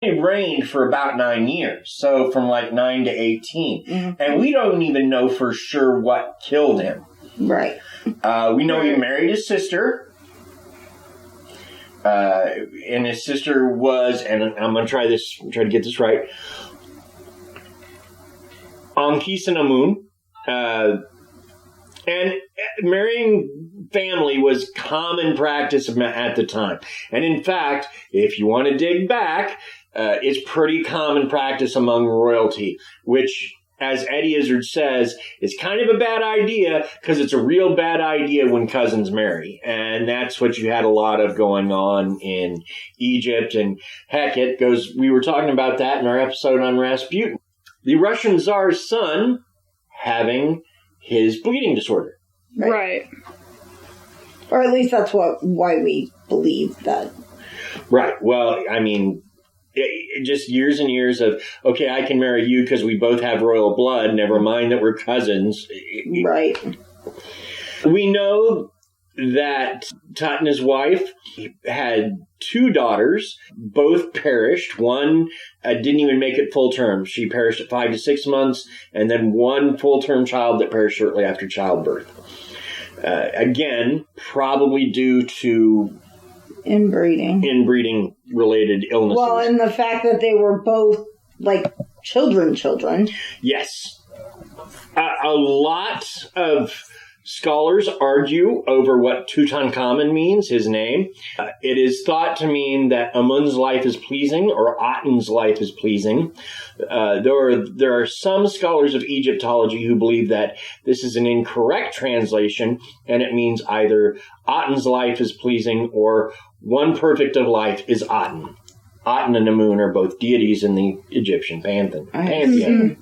He reigned for about 9 years, so from like 9 to 18. Mm-hmm. And we don't even know for sure what killed him. Right. We know he married his sister. And his sister was, and I'm going to try to get this right, Ankhesenamun. And marrying family was common practice at the time. And in fact, if you want to dig back, it's pretty common practice among royalty, which, as Eddie Izzard says, is kind of a bad idea because it's a real bad idea when cousins marry. And that's what you had a lot of going on in Egypt. And heck, we were talking about that in our episode on Rasputin. The Russian Tsar's son having his bleeding disorder. Right. Or at least that's why we believe that. Right. Well, I mean, just years and years of, okay, I can marry you because we both have royal blood, never mind that we're cousins. Right. We know that Tut and his wife had 2 daughters. Both perished. One didn't even make it full term. She perished at 5 to 6 months, and then one full-term child that perished shortly after childbirth. Again, probably due to inbreeding related illnesses. Well, and the fact that they were both like children. Yes. A lot of scholars argue over what Tutenkhamen means, his name. It is thought to mean that Amun's life is pleasing or Aten's life is pleasing. There are some scholars of Egyptology who believe that this is an incorrect translation and it means either Aten's life is pleasing or one perfect of life is Aten. Aten and Amun are both deities in the Egyptian pantheon.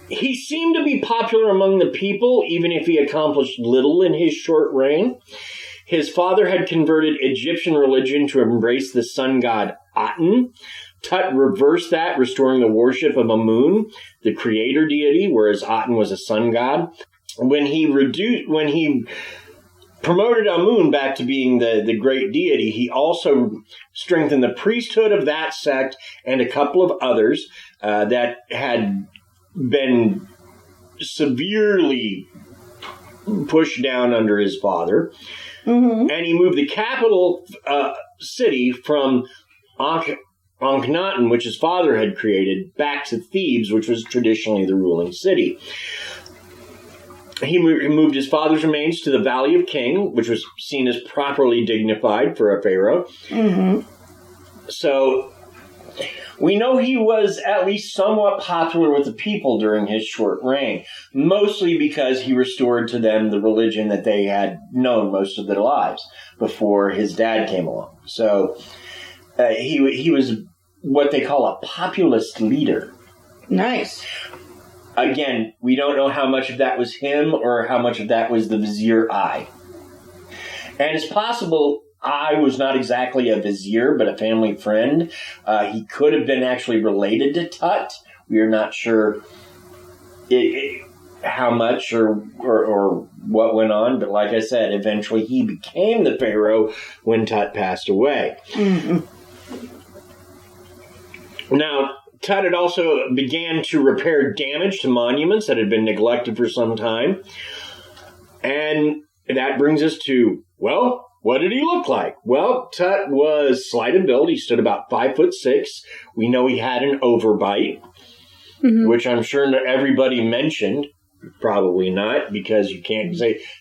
He seemed to be popular among the people, even if he accomplished little in his short reign. His father had converted Egyptian religion to embrace the sun god Aten. Tut reversed that, restoring the worship of Amun, the creator deity, whereas Aten was a sun god. When he promoted Amun back to being the great deity, he also strengthened the priesthood of that sect and a couple of others that had been severely pushed down under his father. Mm-hmm. And he moved the capital city from Akhenaten, which his father had created, back to Thebes, which was traditionally the ruling city. He moved his father's remains to the Valley of King, which was seen as properly dignified for a pharaoh. Mm-hmm. So we know he was at least somewhat popular with the people during his short reign, mostly because he restored to them the religion that they had known most of their lives before his dad came along. So he was what they call a populist leader. Nice. Again, we don't know how much of that was him or how much of that was the Vizier Ai. And it's possible Ai was not exactly a vizier, but a family friend. He could have been actually related to Tut. We are not sure how much or what went on, but like I said, eventually he became the pharaoh when Tut passed away. Mm-hmm. Now, Tut had also began to repair damage to monuments that had been neglected for some time. And that brings us to, well, what did he look like? Well, Tut was slight of build. He stood about 5'6". We know he had an overbite, mm-hmm. which I'm sure everybody mentioned. Probably not, because you can't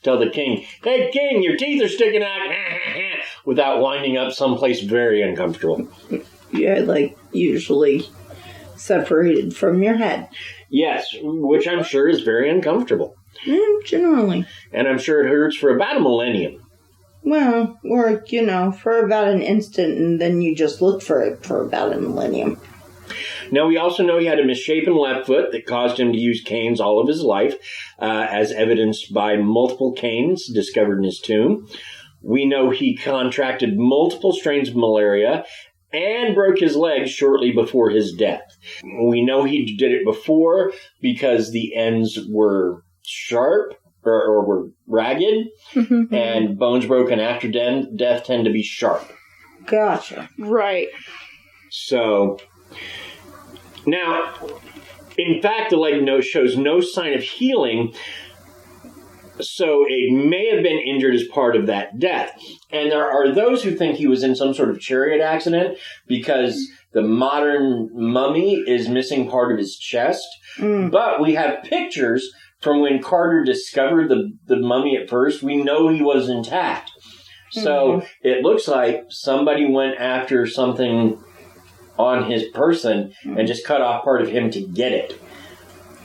tell the king, "Hey, king, your teeth are sticking out," without winding up someplace very uncomfortable. Yeah, like usually separated from your head. Yes, which I'm sure is very uncomfortable. Generally. And I'm sure it hurts for about a millennium. Well, or, for about an instant, and then you just look for it for about a millennium. Now, we also know he had a misshapen left foot that caused him to use canes all of his life, as evidenced by multiple canes discovered in his tomb. We know he contracted multiple strains of malaria and broke his leg shortly before his death. We know he did it before because the ends were sharp or were ragged, mm-hmm. and bones broken after death tend to be sharp. Gotcha. Right. So, now, in fact, the leg note shows no sign of healing, so it may have been injured as part of that death. And there are those who think he was in some sort of chariot accident because the modern mummy is missing part of his chest. But we have pictures from when Carter discovered the mummy at first. We know he was intact. So it looks like somebody went after something on his person and just cut off part of him to get it.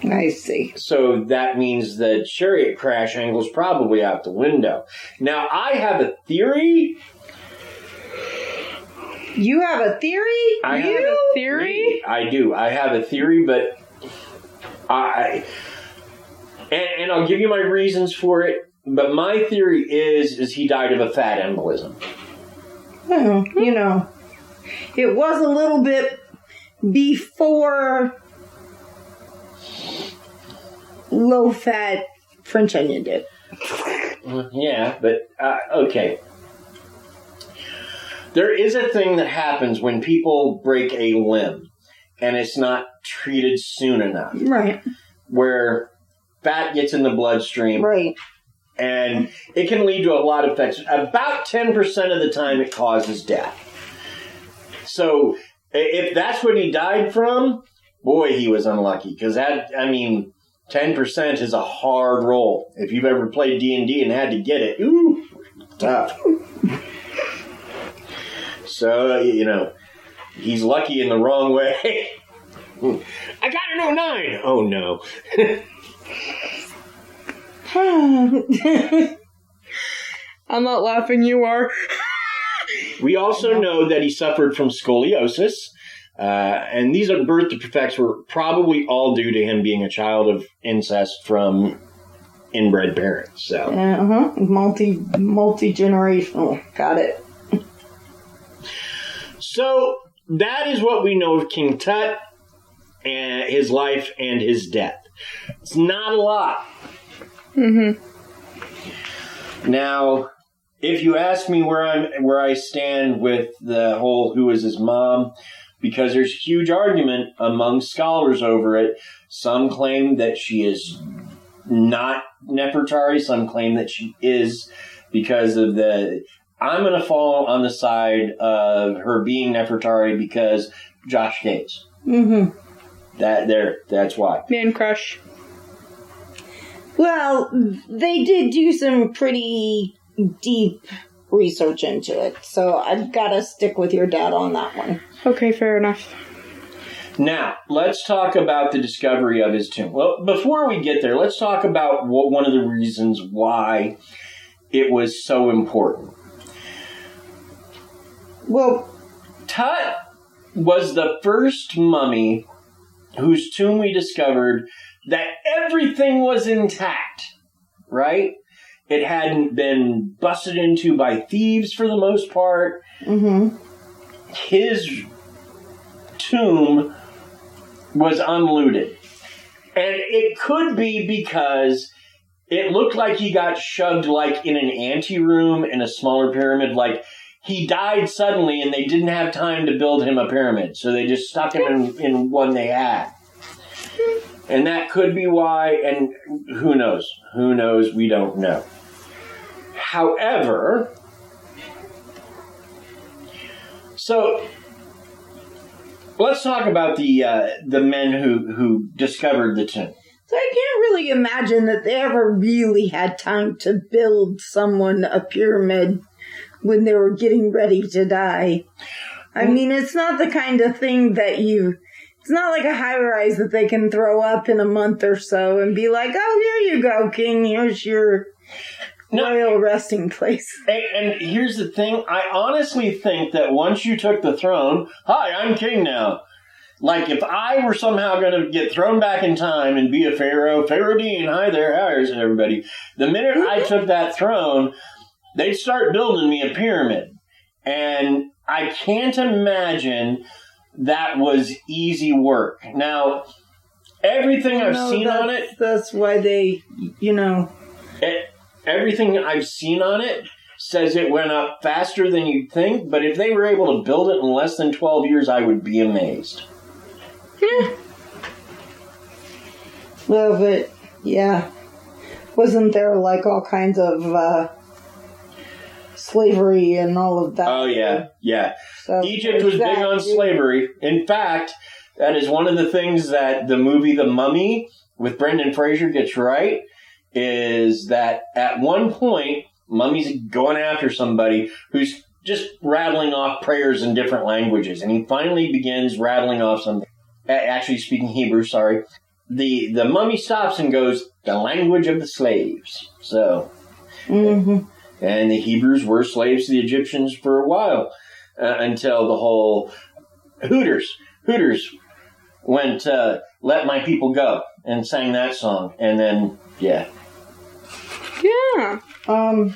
I see. So that means the chariot crash angle's probably out the window. Now, I have a theory. You have a theory? I have a theory? I do. I have a theory, but and I'll give you my reasons for it. But my theory is he died of a fat embolism. Well, you know, it was a little bit before low-fat French onion dip. Yeah, but, okay. There is a thing that happens when people break a limb, and it's not treated soon enough. Right. Where fat gets in the bloodstream. Right. And it can lead to a lot of effects. About 10% of the time it causes death. So, if that's what he died from, boy, he was unlucky. Because that, 10% is a hard roll. If you've ever played D&D and had to get it, ooh, tough. So, he's lucky in the wrong way. I got an 09! Oh, no. I'm not laughing, you are. We also know that he suffered from scoliosis. And these birth defects were probably all due to him being a child of incest from inbred parents. So, multi-generational. Got it. So that is what we know of King Tut and his life and his death. It's not a lot. Now, if you ask me where I stand with the whole who is his mom, because there's huge argument among scholars over it. Some claim that she is not Nefertari. Some claim that she is because of the... I'm going to fall on the side of her being Nefertari because Josh Gates. That's why. Man crush. Well, they did do some pretty deep research into it, so I've got to stick with your dad on that one. Okay, fair enough. Now, let's talk about the discovery of his tomb. Well, before we get there, let's talk about one of the reasons why it was so important. Well, Tut was the first mummy whose tomb we discovered that everything was intact, right? It hadn't been busted into by thieves for the most part. His tomb was unlooted. And it could be because it looked like he got shoved like in an anteroom in a smaller pyramid. Like he died suddenly and they didn't have time to build him a pyramid. So they just stuck him in one they had. And that could be why, and who knows? Who knows? We don't know. However, so let's talk about the men who discovered the tomb. So I can't really imagine that they ever really had time to build someone a pyramid when they were getting ready to die. I mean, it's not the kind of thing that it's not like a high-rise that they can throw up in a month or so and be like, oh, here you go, King, here's your royal resting place. And here's the thing, I honestly think that once you took the throne, hi, I'm king now. Like, if I were somehow going to get thrown back in time and be a pharaoh, Pharaoh Dean, hi there, how's everybody? The minute I took that throne, they'd start building me a pyramid. And I can't imagine that was easy work. Now, everything I've seen on it... That's why they, Everything I've seen on it says it went up faster than you'd think, but if they were able to build it in less than 12 years, I would be amazed. Well, but, yeah. Wasn't there, like, all kinds of slavery and all of that? Oh, yeah, yeah. So Egypt was big on slavery. In fact, that is one of the things that the movie The Mummy with Brendan Fraser gets right, is that at one point, Mummy's going after somebody who's just rattling off prayers in different languages, and he finally begins rattling off something. Actually speaking Hebrew, sorry. The mummy stops and goes, the language of the slaves. So, and the Hebrews were slaves to the Egyptians for a while, until the whole Hooters went, let my people go, and sang that song. And then, yeah. Yeah.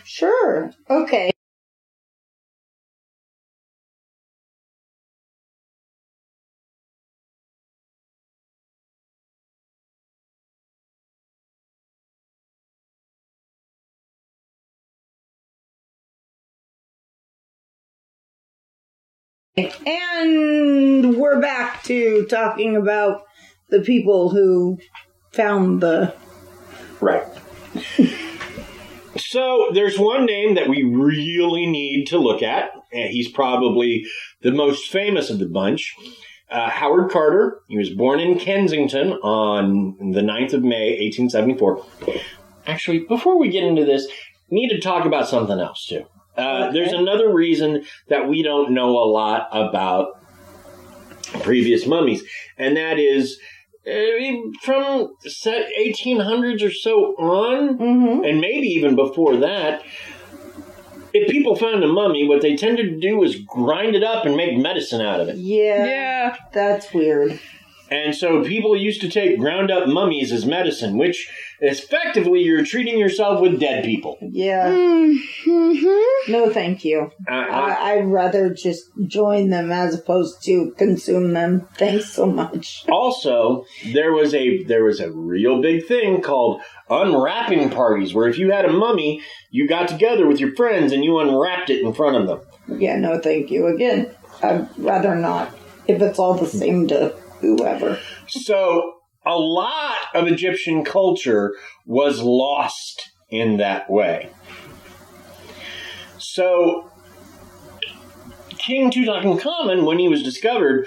Sure. Okay. And we're back to talking about the people who found the... Right. So there's one name that we really need to look at. He's probably the most famous of the bunch. Howard Carter. He was born in Kensington on the 9th of May, 1874. Actually, before we get into this, we need to talk about something else, too. Okay. There's another reason that we don't know a lot about previous mummies, and that is from 1800s or so on, and maybe even before that, if people found a mummy, what they tended to do was grind it up and make medicine out of it. Yeah. That's weird. And so people used to take ground up mummies as medicine, which effectively you're treating yourself with dead people. Yeah. No, thank you. I'd rather just join them as opposed to consume them. Thanks so much. Also, there was a real big thing called unwrapping parties, where if you had a mummy, you got together with your friends and you unwrapped it in front of them. Yeah, no, thank you. Again, I'd rather not, if it's all the same to whoever. So, a lot of Egyptian culture was lost in that way. So, King Tutenkhamen, when he was discovered,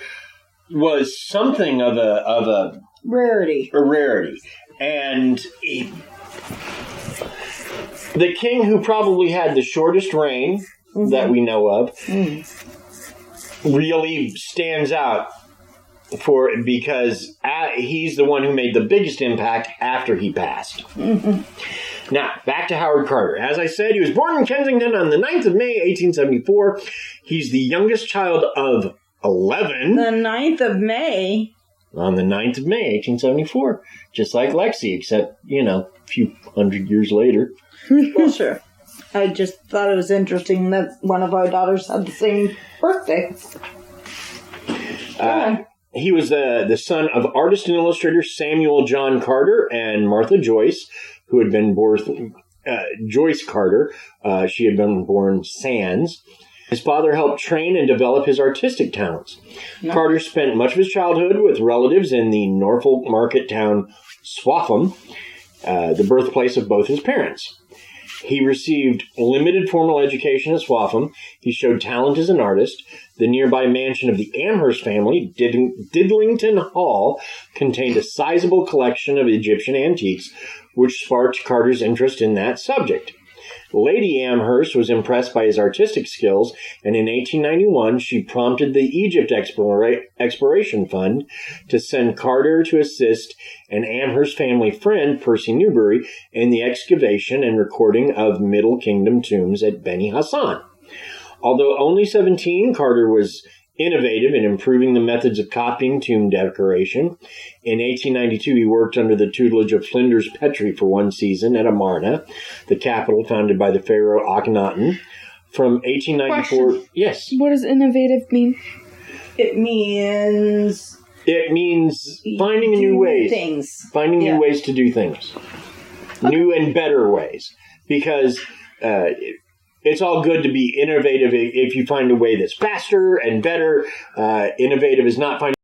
was something of a rarity. And the king who probably had the shortest reign that we know of really stands out because he's the one who made the biggest impact after he passed. Now, back to Howard Carter. As I said, he was born in Kensington on the 9th of May, 1874. He's the youngest child of 11. The 9th of May? On the 9th of May, 1874. Just like Lexi, except, a few hundred years later. Well, sure. I just thought it was interesting that one of our daughters had the same birthday. He was the son of artist and illustrator Samuel John Carter and Martha Joyce, who had been born Joyce Carter. She had been born Sands. His father helped train and develop his artistic talents. No. Carter spent much of his childhood with relatives in the Norfolk market town Swaffham, the birthplace of both his parents. He received limited formal education at Swaffham. He showed talent as an artist. The nearby mansion of the Amherst family, Didlington Hall, contained a sizable collection of Egyptian antiques, which sparked Carter's interest in that subject. Lady Amherst was impressed by his artistic skills, and in 1891 she prompted the Egypt Exploration Fund to send Carter to assist an Amherst family friend, Percy Newberry, in the excavation and recording of Middle Kingdom tombs at Beni Hassan. Although only 17, Carter was innovative in improving the methods of copying tomb decoration. In 1892, he worked under the tutelage of Flinders Petrie for one season at Amarna, the capital founded by the pharaoh Akhenaten. From 1894... Question. Yes. What does innovative mean? It means finding new ways. Things. Finding new ways to do things. Okay. New and better ways. Because it's all good to be innovative if you find a way that's faster and better. Innovative is not finding